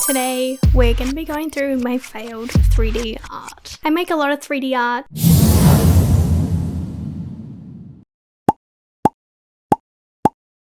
Today, we're going to be going through my failed 3D art. I make a lot of 3D art.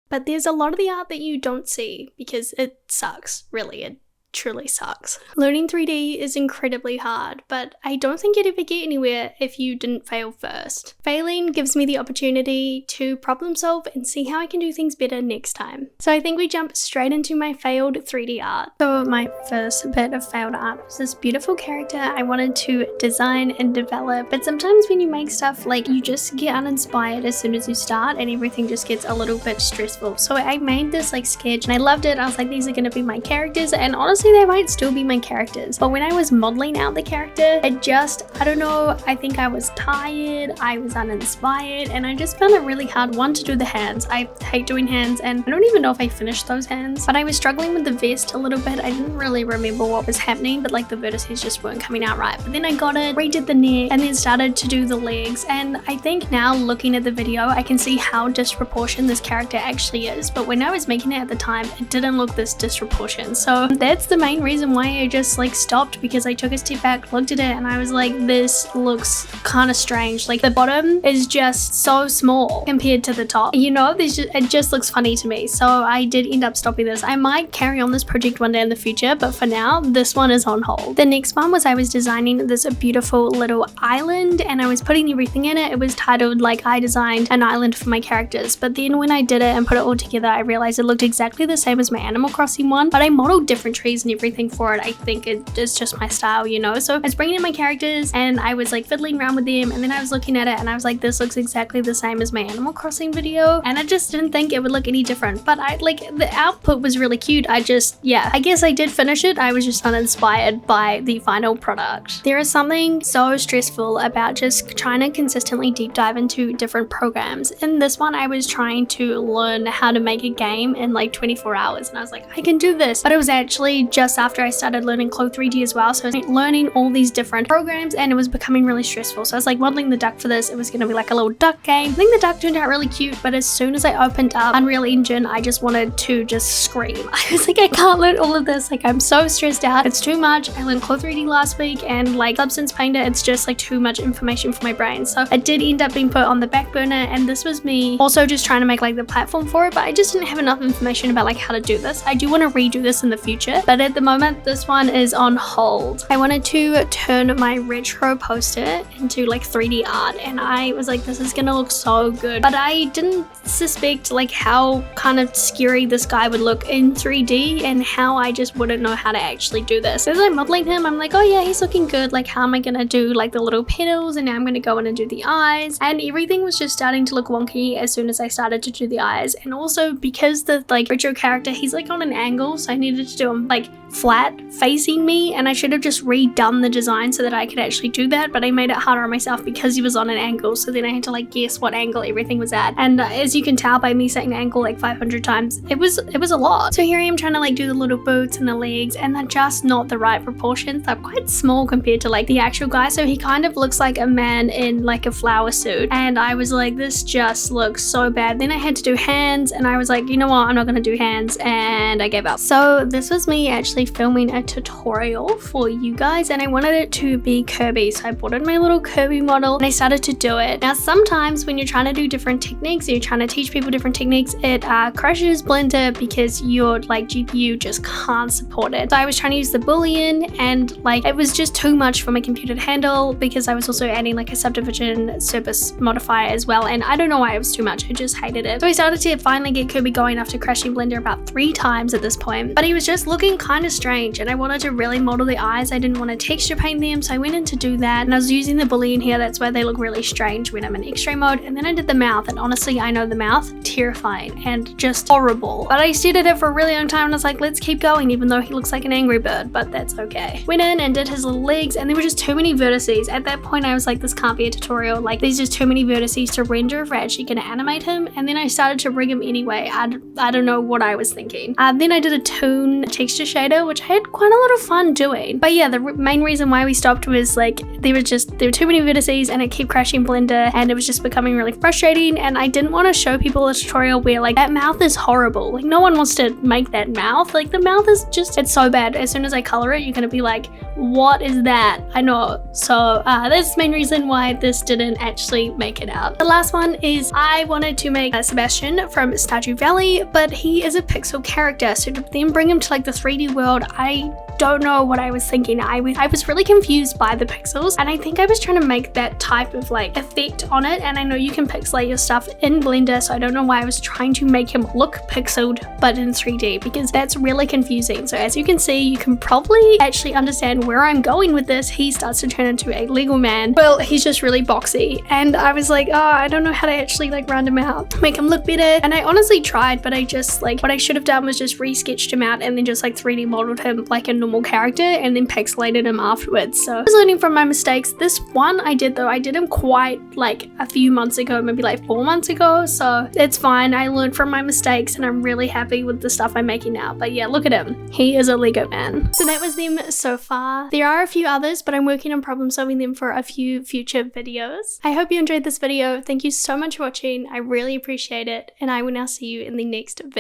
But there's a lot of the art that you don't see because it sucks, really. It truly sucks. Learning 3D is incredibly hard, but I don't think you'd ever get anywhere if you didn't fail first. Failing gives me the opportunity to problem solve and see how I can do things better next time. So I think we jump straight into my failed 3D art. So my first bit of failed art was this beautiful character I wanted to design and develop, but sometimes when you make stuff, like, you just get uninspired as soon as you start and everything just gets a little bit stressful. So I made this sketch and I loved it. I was like, these are gonna be my characters, and honestly they might still be my characters, but when I was modeling out the character, I don't know, I think I was tired, I was uninspired, and I just found it really hard, one, to do the hands. I hate doing hands, and I don't even know if I finished those hands, but I was struggling with the vest a little bit. I didn't really remember what was happening, but like the vertices just weren't coming out right. But then I got it, redid the neck, and then started to do the legs, and I think now looking at the video I can see how disproportionate this character actually is, but when I was making it at the time it didn't look this disproportionate. So that's the main reason why I just stopped, because I took a step back, looked at it, and I was like, this looks kind of strange. Like, the bottom is just so small compared to the top, you know, it just looks funny to me. So I did end up stopping this. I might carry on this project one day in the future, but for now this one is on hold. The next one was I was designing this beautiful little island and I was putting everything in it. It was titled like I designed an island for my characters, but then when I did it and put it all together I realized it looked exactly the same as my Animal Crossing one, but I modeled different trees and everything for it. I think it's just my style, you know. So I was bringing in my characters and I was like fiddling around with them, and then I was looking at it and I was like, this looks exactly the same as my Animal Crossing video, and I just didn't think it would look any different. But the output was really cute. I guess I did finish it. I was just uninspired by the final product. There is something so stressful about just trying to consistently deep dive into different programs. In this one I was trying to learn how to make a game in like 24 hours and I was like, I can do this, but it was actually just after I started learning Clo 3D as well, so I was learning all these different programs and it was becoming really stressful. So I was like modeling the duck for this. It was going to be like a little duck game. I think the duck turned out really cute, but as soon as I opened up Unreal Engine I just wanted to just scream. I was like, I can't learn all of this, like I'm so stressed out, it's too much. I learned Clo 3D last week and like Substance Painter, it's just like too much information for my brain. So it did end up being put on the back burner, and this was me also just trying to make like the platform for it, but I just didn't have enough information about like how to do this. I do want to redo this in the future, but at the moment this one is on hold. I wanted to turn my retro poster into like 3D art, and I was like, this is gonna look so good, but I didn't suspect like how kind of scary this guy would look in 3D and how I just wouldn't know how to actually do this. As I'm modeling him I'm like, oh yeah, he's looking good, like how am I gonna do like the little petals, and now I'm gonna go in and do the eyes, and everything was just starting to look wonky as soon as I started to do the eyes. And also because the like retro character, he's like on an angle, so I needed to do him like flat facing me, and I should have just redone the design so that I could actually do that, but I made it harder on myself because he was on an angle, so then I had to like guess what angle everything was at, and as you can tell by me saying angle like 500 times, it was a lot. So here I am trying to like do the little boots and the legs, and they're just not the right proportions. They're quite small compared to like the actual guy, so he kind of looks like a man in like a flower suit, and I was like, this just looks so bad. Then I had to do hands and I was like, you know what, I'm not gonna do hands, and I gave up. So this was me actually filming a tutorial for you guys, and I wanted it to be Kirby, so I bought in my little Kirby model and I started to do it. Now sometimes when you're trying to do different techniques, you're trying to teach people different techniques, it crashes Blender because your like GPU just can't support it. So I was trying to use the boolean and like it was just too much for my computer to handle, because I was also adding like a subdivision surface modifier as well, and I don't know why it was too much. I just hated it. So I started to finally get Kirby going after crashing Blender about 3 times at this point, but he was just looking kind of strange, and I wanted to really model the eyes. I didn't want to texture paint them, so I went in to do that, and I was using the boolean here. That's why they look really strange when I'm in X-ray mode. And then I did the mouth, and honestly I know the mouth, terrifying and just horrible, but I stared at it for a really long time and I was like, let's keep going, even though he looks like an angry bird, but that's okay. Went in and did his little legs, and there were just too many vertices. At that point I was like, this can't be a tutorial, like there's just too many vertices to render if we're actually going to animate him. And then I started to rig him anyway. I don't know what I was thinking. Then I did a toon texture shader, which I had quite a lot of fun doing. But yeah, the main reason why we stopped was like there were too many vertices and it kept crashing Blender, and it was just becoming really frustrating, and I didn't want to show people a tutorial where like that mouth is horrible. Like no one wants to make that mouth. Like the mouth is just, it's so bad. As soon as I color it, you're gonna be like, what is that? I know. So that's the main reason why this didn't actually make it out. The last one is I wanted to make Sebastian from Stardew Valley, but he is a pixel character, so to then bring him to like the 3D world, I don't know what I was thinking. I was really confused by the pixels, and I think I was trying to make that type of like effect on it, and I know you can pixelate your stuff in Blender, so I don't know why I was trying to make him look pixeled but in 3D, because that's really confusing. So as you can see, you can probably actually understand where I'm going with this. He starts to turn into a Lego man. Well, he's just really boxy, and I was like, oh, I don't know how to actually like round him out, make him look better. And I honestly tried, but I just like, what I should have done was just re-sketched him out and then just like 3D modeled him like a normal character and then pixelated him afterwards. So I was learning from my mistakes. This one I did though, I did him quite like a few months ago, maybe like 4 months ago, so it's fine. I learned from my mistakes and I'm really happy with the stuff I'm making now. But yeah, look at him. He is a Lego man. So that was them so far. There are a few others, but I'm working on problem solving them for a few future videos. I hope you enjoyed this video. Thank you so much for watching. I really appreciate it, and I will now see you in the next video.